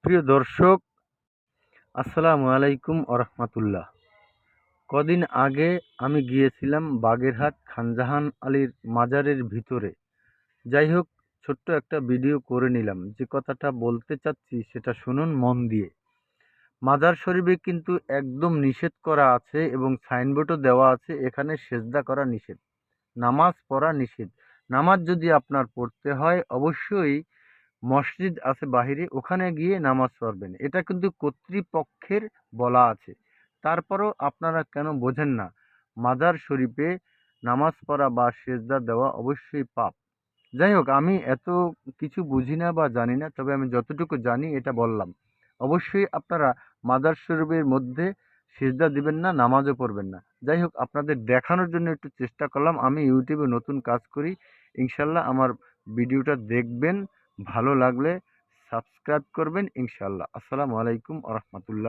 সুপ্রিয় দর্শক, আসসালামু আলাইকুম আরহামাতুল্লাহ। কদিন আগে আমি গিয়েছিলাম বাগেরহাট খানজাহান আলীর মাজারের ভিতরে। যাই হোক, ছোট্ট একটা ভিডিও করে নিলাম। যে কথাটা বলতে চাচ্ছি সেটা শুনুন মন দিয়ে। মাজার শরীফে কিন্তু একদম নিষেধ করা আছে এবং সাইনবোর্ডও দেওয়া আছে, এখানে সেজদা করা নিষেধ, নামাজ পড়া নিষেধ। নামাজ যদি আপনার পড়তে হয় অবশ্যই মসজিদ আছে বাহিরে, ওখানে গিয়ে নামাজ পড়বেন। এটা কিন্তু কর্তৃপক্ষের বলা আছে। তারপরও আপনারা কেন বোঝেন না? মাজার শরীফে নামাজ পড়া বা সেজদা দেওয়া অবশ্যই পাপ। যাই হোক, আমি এত কিছু বুঝি না বা জানি না, তবে আমি যতটুকু জানি এটা বললাম। অবশ্যই আপনারা মাজার শরীফের মধ্যে সিজদা দিবেন না, নামাজও পড়বেন না। যাই হোক, আপনাদের দেখানোর জন্য একটু চেষ্টা করলাম। আমি ইউটিউবে নতুন কাজ করি, ইনশাল্লাহ আমার ভিডিওটা দেখবেন, ভালো লাগলে সাবস্ক্রাইব করবেন ইনশাল্লাহ। আসসালামু আলাইকুম আ রহমতুল্লাহ।